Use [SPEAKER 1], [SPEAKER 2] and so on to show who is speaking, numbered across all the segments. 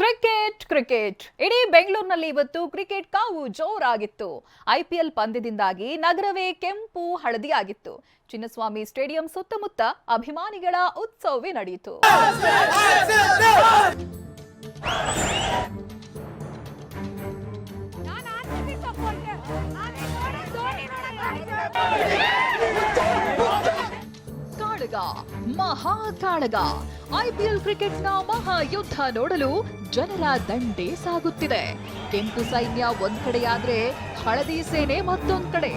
[SPEAKER 1] Cricket cricket ಇಡೀ ಬೆಂಗಳೂರಿನಲ್ಲಿ ಇವತ್ತು ಕ್ರಿಕೆಟ್ ಕಾವು ಜೋರಾಗಿತ್ತು. ಐಪಿಎಲ್ ಪಂದ್ಯದಿಂದಾಗಿ ನಗರವೇ ಕೆಂಪು ಹಳದಿಯಾಗಿತ್ತು. ಚಿನ್ನಸ್ವಾಮಿ ಸ್ಟೇಡಿಯಂ ಸುತ್ತಮುತ್ತ ಅಭಿಮಾನಿಗಳ ಉತ್ಸವವೇ ನಡೆಯಿತು. ಕಾಳಗ ಮಹಾಕಾಳಗ ಐಪಿಎಲ್ ಕ್ರಿಕೆಟ್ನ ಮಹಾಯುದ್ಧ ನೋಡಲು ಜನರ ದಂಡೇ ಸಾಗುತ್ತಿದೆ. ಕೆಂಪು ಸೈನ್ಯ ಒಂದ್ ಕಡೆಯಾದ್ರೆ ಹಳದಿ ಸೇನೆ ಮತ್ತೊಂದ್ ಕಡೆ.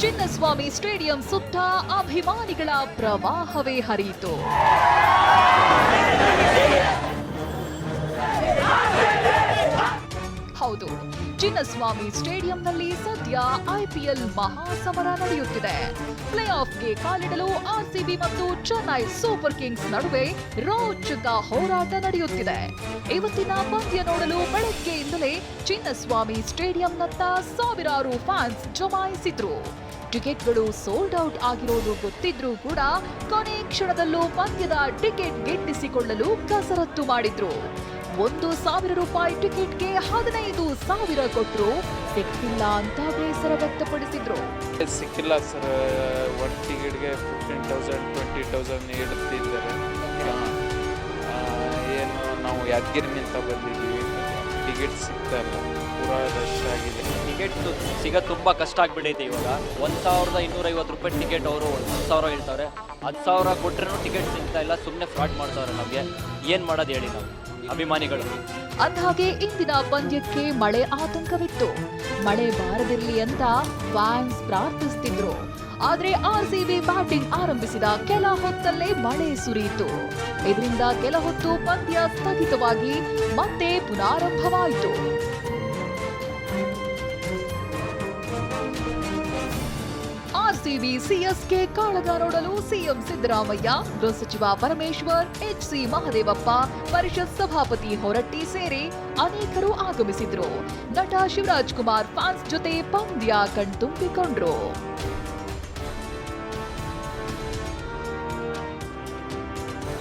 [SPEAKER 1] ಚಿನ್ನಸ್ವಾಮಿ ಸ್ಟೇಡಿಯಂ ಸುತ್ತ ಅಭಿಮಾನಿಗಳ ಪ್ರವಾಹವೇ ಹರಿಯಿತು. ಹೌದು, ಚಿನ್ನಸ್ವಾಮಿ ಸ್ಟೇಡಿಯಂನಲ್ಲಿ ಸದ್ಯ ಐಪಿಎಲ್ ಮಹಾಸಮರ ನಡೆಯುತ್ತಿದೆ. ಪ್ಲೇ ಆಫ್ಗೆ ಕಾಲಿಡಲು ಆರ್ಸಿಬಿ ಮತ್ತು ಚೆನ್ನೈ ಸೂಪರ್ ಕಿಂಗ್ಸ್ ನಡುವೆ ರೋಚಕ ಹೋರಾಟ ನಡೆಯುತ್ತಿದೆ. ಇವತ್ತಿನ ಪಂದ್ಯ ನೋಡಲು ಬೆಳಗ್ಗೆಯಿಂದಲೇ ಚಿನ್ನಸ್ವಾಮಿ ಸ್ಟೇಡಿಯಂನತ್ತ ಸಾವಿರಾರು ಫ್ಯಾನ್ಸ್ ಜಮಾಯಿಸಿದ್ರು. ಟಿಕೆಟ್ಗಳು ಸೋಲ್ಡ್ ಔಟ್ ಆಗಿರೋದು ಗೊತ್ತಿದ್ರೂ ಕೂಡ ಕೊನೆ ಕ್ಷಣದಲ್ಲೂ ಪಂದ್ಯದ ಟಿಕೆಟ್ ಗಿಟ್ಟಿಸಿಕೊಳ್ಳಲು ಕಸರತ್ತು ಮಾಡಿದ್ರು. 1,000 ರೂಪಾಯಿ ಟಿಕೆಟ್ಗೆ 15,000 ಕೊಟ್ಟರು ಸಿಕ್ಕಿಲ್ಲ ಅಂತ ಬೇಸರ ವ್ಯಕ್ತಪಡಿಸಿದ್ರು.
[SPEAKER 2] ಸಿಕ್ಕಿಲ್ಲ ಸರ್, ಒಂದು ಟಿಕೆಟ್ಗೆ 15,000 20,000 ನೀಡುತ್ತಿದ್ದಾರೆ. ಏನು ನಾವು ಯಾದಗಿರಿನಿಂದ ಬಂದಿದ್ದೀವಿ, ಟಿಕೆಟ್ ಸಿಗ್ತಾ ಇಲ್ಲ, ಪೂರಾ ರಶ್ ಆಗಿದೆ.
[SPEAKER 3] ಟಿಕೆಟ್ ಸಿಗೋದು ತುಂಬ ಕಷ್ಟ ಆಗಿಬಿಟ್ಟೈತೆ. ಇವಾಗ 1,250 ರೂಪಾಯಿ ಟಿಕೆಟ್ ಅವರು 10,000 ಹೇಳ್ತಾರೆ. 10,000 ಕೊಟ್ಟರೂ ಟಿಕೆಟ್ ಸಿಗ್ತಾ ಇಲ್ಲ, ಸುಮ್ಮನೆ ಫ್ರಾಡ್ ಮಾಡ್ತಾರೆ. ನಮಗೆ ಏನು ಮಾಡೋದು ಹೇಳಿ ನಾವು ಅಭಿಮಾನಿಗಳು.
[SPEAKER 1] ಅಂದಹಾಗೆ ಇಂದಿನ ಪಂದ್ಯಕ್ಕೆ ಮಳೆ ಆತಂಕವಿತ್ತು. ಮಳೆ ಬಾರದಿರಲಿ ಅಂತ ಫ್ಯಾನ್ಸ್ ಪ್ರಾರ್ಥಿಸುತ್ತಿದ್ರು. ಆದ್ರೆ ಆರ್ಸಿಬಿ ಬ್ಯಾಟಿಂಗ್ ಆರಂಭಿಸಿದ ಕೆಲ ಹೊತ್ತಲ್ಲೇ ಮಳೆ ಸುರಿಯಿತು. ಇದರಿಂದ ಕೆಲ ಹೊತ್ತು ಪಂದ್ಯ ಸ್ಥಗಿತವಾಗಿ ಮತ್ತೆ ಪುನಾರಂಭವಾಯಿತು. ಆರ್ಸಿಬಿ ಸಿಎಸ್ಕೆ ಕಾಳಗ ನೋಡಲು ಸಿಎಂ ಸಿದ್ದರಾಮಯ್ಯ, ಗೃಹ ಸಚಿವ ಪರಮೇಶ್ವರ್, ಎಚ್ಸಿ ಮಹದೇವಪ್ಪ, ಪರಿಷತ್ ಸಭಾಪತಿ ಹೊರಟ್ಟಿ ಸೇರಿ ಅನೇಕರು ಆಗಮಿಸಿದ್ರು. ನಟ ಶಿವರಾಜ್ ಕುಮಾರ್ ಫ್ಯಾನ್ಸ್ ಜೊತೆ ಪಂದ್ಯ ಕಣ್ತುಂಬಿಕೊಂಡ್ರು.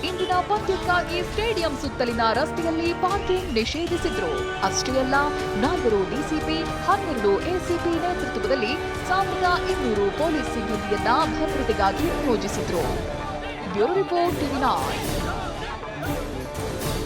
[SPEAKER 1] ಇಂದಿನ ಪಂದ್ಯಕ್ಕಾಗಿ ಸ್ಟೇಡಿಯಂ ಸುತ್ತಲಿನ ರಸ್ತೆಯಲ್ಲಿ ಪಾರ್ಕಿಂಗ್ ನಿಷೇಧಿಸಿದ್ರು. ಅಷ್ಟೇ ಅಲ್ಲ, 4 ಡಿಸಿಪಿ 12 ಎಸಿಪಿ ನೇತೃತ್ವದಲ್ಲಿ 1,200 ಪೊಲೀಸ್ ಸಿಬ್ಬಂದಿಯನ್ನ ಭದ್ರತೆಗಾಗಿ ನಿಯೋಜಿಸಿದ್ರು. Bureau report ಟಿವಿ9.